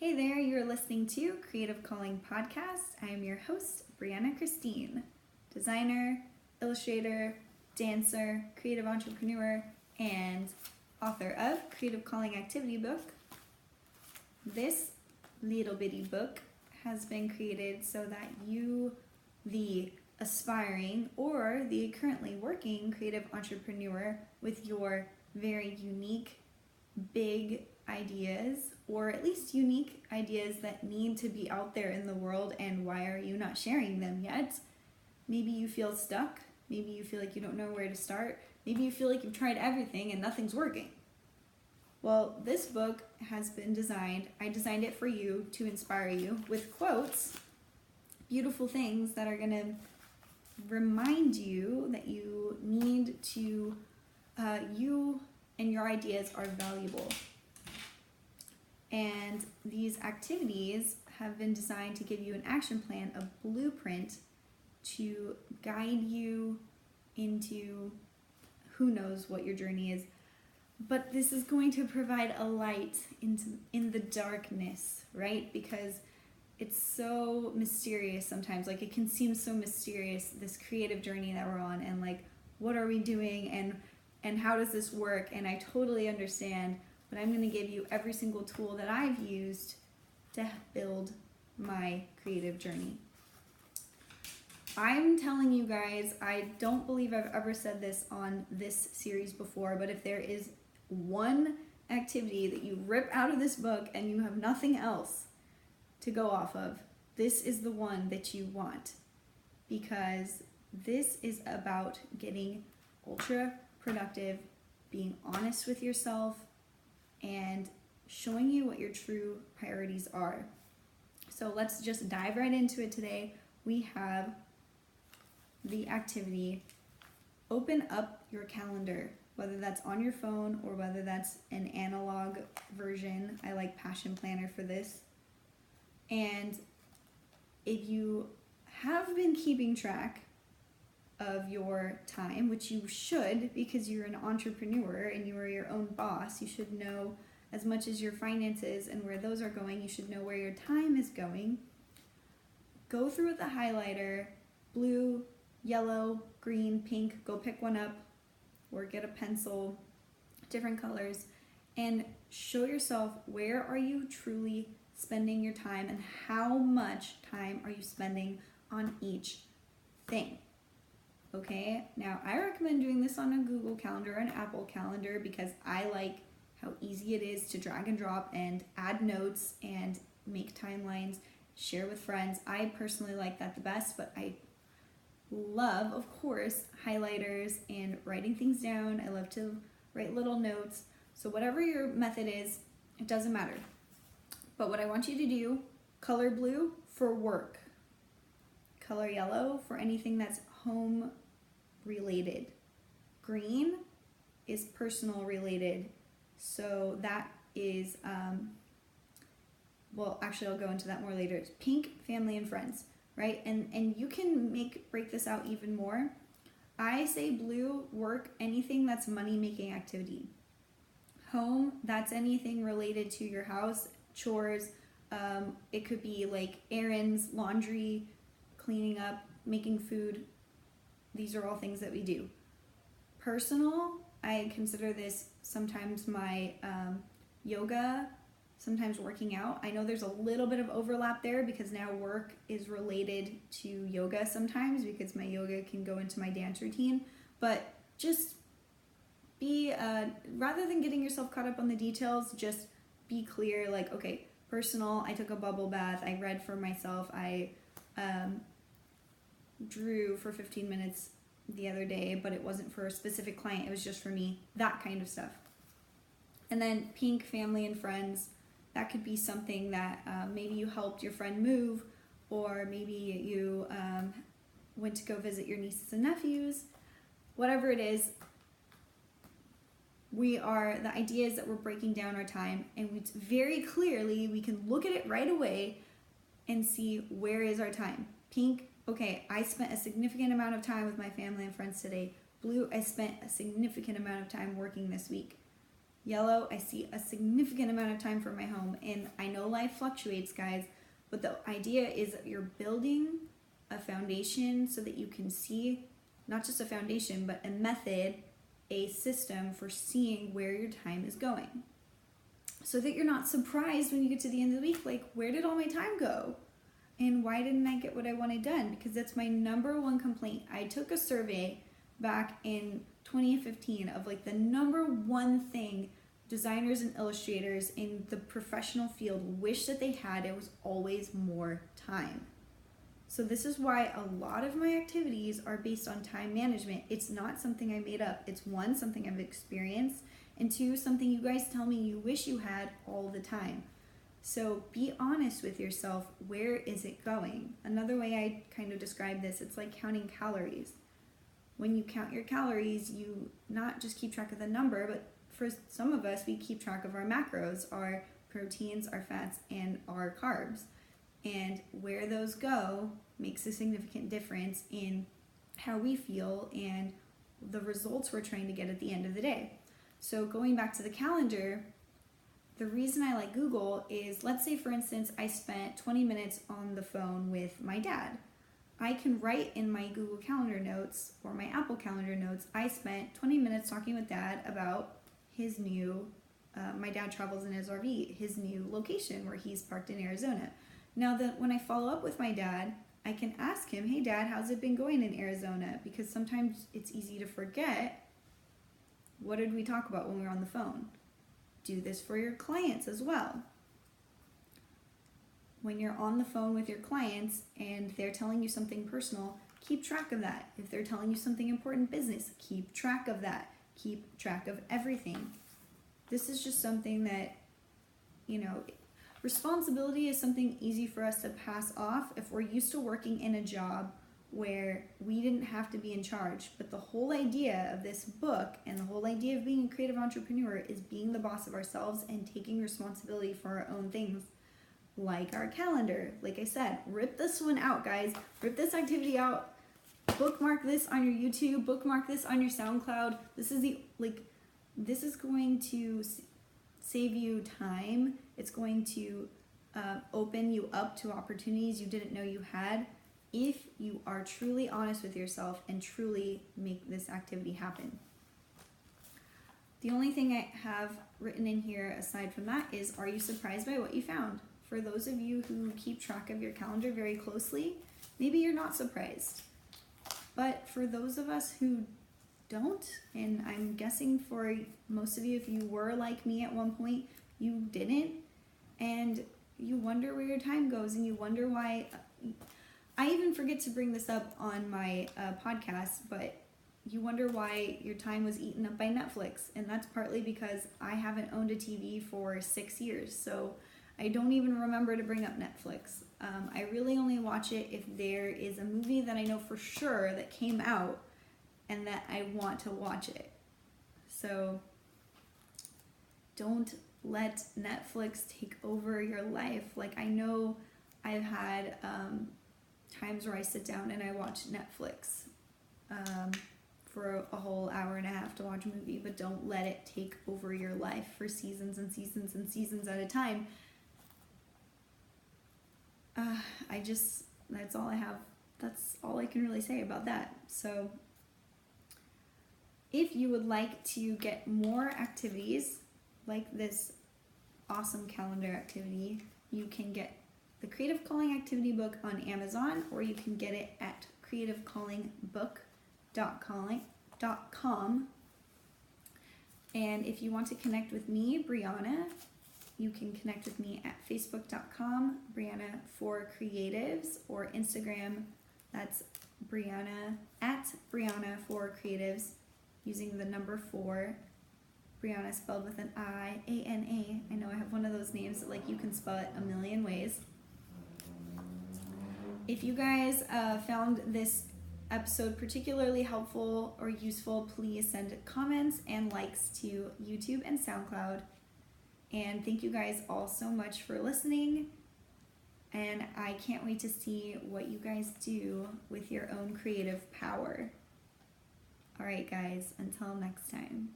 Hey there, you're listening to Creative Calling Podcast. I am your host, Briana Christine, designer, illustrator, dancer, creative entrepreneur, and author of Creative Calling Activity Book. This little bitty book has been created so that you, the aspiring or the currently working creative entrepreneur with your very unique, big ideas, or at least unique ideas that need to be out there in the world, and why are you not sharing them yet? Maybe you feel stuck, maybe you feel like you don't know where to start, maybe you feel like you've tried everything and nothing's working. Well, this book has been designed, I designed it for you to inspire you with quotes, beautiful things that are going to remind you that you need to, you and your ideas are valuable. And these activities have been designed to give you an action plan, a blueprint to guide you into who knows what your journey is. But this is going to provide a light in the darkness, right? Because it's so mysterious sometimes. Like, it can seem so mysterious, this creative journey that we're on, and like, what are we doing and how does this work? And I totally understand, but I'm going to give you every single tool that I've used to build my creative journey. I'm telling you guys, I don't believe I've ever said this on this series before, but if there is one activity that you rip out of this book and you have nothing else to go off of, this is the one that you want, because this is about getting ultra productive, being honest with yourself, and showing you what your true priorities are. So let's just dive right into it today. We have the activity, open up your calendar, whether that's on your phone or whether that's an analog version. I like Passion Planner for this. And if you have been keeping track of your time, which you should, because you're an entrepreneur and you are your own boss, you should know as much as your finances and where those are going. You should know where your time is going. Go through with a highlighter, blue, yellow, green, pink, go pick one up or get a pencil, different colors, and show yourself where are you truly spending your time and how much time are you spending on each thing. Okay, now I recommend doing this on a Google Calendar, an Apple Calendar, because I like how easy it is to drag and drop and add notes and make timelines, share with friends. I personally like that the best, but I love, of course, highlighters and writing things down. I love to write little notes. So whatever your method is, it doesn't matter. But what I want you to do, color blue for work, color yellow for anything that's home related. Green is personal related. So that is, well, actually I'll go into that more later. It's pink, family and friends, right? And you can break this out even more. I say blue, work, anything that's money making activity. Home, that's anything related to your house, chores. It could be like errands, laundry, cleaning up, making food. These are all things that we do. Personal, I consider this sometimes my yoga, sometimes working out. I know there's a little bit of overlap there because now work is related to yoga sometimes, because my yoga can go into my dance routine. But just be, rather than getting yourself caught up on the details, just be clear, like, okay, personal, I took a bubble bath, I read for myself, I drew for 15 minutes the other day, but it wasn't for a specific client, it was just for me, that kind of stuff. And then pink, family and friends, that could be something that maybe you helped your friend move, or maybe you went to go visit your nieces and nephews. Whatever it is, the idea is that we're breaking down our time, and it's very clearly, we can look at it right away and see where is our time. Pink, okay, I spent a significant amount of time with my family and friends today. Blue, I spent a significant amount of time working this week. Yellow, I see a significant amount of time for my home. And I know life fluctuates, guys, but the idea is that you're building a foundation so that you can see not just a foundation, but a method, a system for seeing where your time is going. So that you're not surprised when you get to the end of the week, like, where did all my time go? And why didn't I get what I wanted done? Because that's my number one complaint. I took a survey back in 2015 of like the number one thing designers and illustrators in the professional field wish that they had. It was always more time. So this is why a lot of my activities are based on time management. It's not something I made up. It's one, something I've experienced, and two, something you guys tell me you wish you had all the time. So be honest with yourself. Where is it going? Another way I kind of describe this, it's like counting calories. When you count your calories, you not just keep track of the number, but for some of us, we keep track of our macros, our proteins, our fats, and our carbs. And where those go makes a significant difference in how we feel and the results we're trying to get at the end of the day. So going back to the calendar, the reason I like Google is, let's say for instance, I spent 20 minutes on the phone with my dad. I can write in my Google Calendar notes or my Apple Calendar notes, I spent 20 minutes talking with Dad about his new, my dad travels in his RV, his new location where he's parked in Arizona. Now that when I follow up with my dad, I can ask him, hey Dad, how's it been going in Arizona? Because sometimes it's easy to forget, what did we talk about when we were on the phone? Do this for your clients as well. When you're on the phone with your clients and they're telling you something personal, keep track of that. If they're telling you something important business, keep track of that. Keep track of everything. This is just something that, responsibility is something easy for us to pass off if we're used to working in a job where we didn't have to be in charge. But the whole idea of this book and the whole idea of being a creative entrepreneur is being the boss of ourselves and taking responsibility for our own things. Like our calendar. Like I said, rip this one out, guys. Rip this activity out. Bookmark this on your YouTube. Bookmark this on your SoundCloud. This is going to save you time. It's going to open you up to opportunities you didn't know you had if you are truly honest with yourself and truly make this activity happen. The only thing I have written in here aside from that is, are you surprised by what you found? For those of you who keep track of your calendar very closely, maybe you're not surprised. But for those of us who don't, and I'm guessing for most of you, if you were like me at one point, you didn't, and you wonder where your time goes, and you wonder why. I even forget to bring this up on my podcast, but you wonder why your time was eaten up by Netflix, and that's partly because I haven't owned a TV for 6 years, so I don't even remember to bring up Netflix. I really only watch it if there is a movie that I know for sure that came out and that I want to watch it. So don't let Netflix take over your life. Like, I know I've had times where I sit down and I watch Netflix for a whole hour and a half to watch a movie, but don't let it take over your life for seasons and seasons and seasons at a time. That's all I have. That's all I can really say about that. So if you would like to get more activities like this awesome calendar activity, you can get the Creative Calling Activity Book on Amazon, or you can get it at creativecallingbook.com. And if you want to connect with me, Briana, you can connect with me at facebook.com, Briana for Creatives, or Instagram, that's Briana, at Briana for Creatives, using the number 4, Briana spelled with an I, A-N-A. I know I have one of those names that you can spell it a million ways. If you guys found this episode particularly helpful or useful, please send comments and likes to YouTube and SoundCloud. And thank you guys all so much for listening. And I can't wait to see what you guys do with your own creative power. All right, guys, until next time.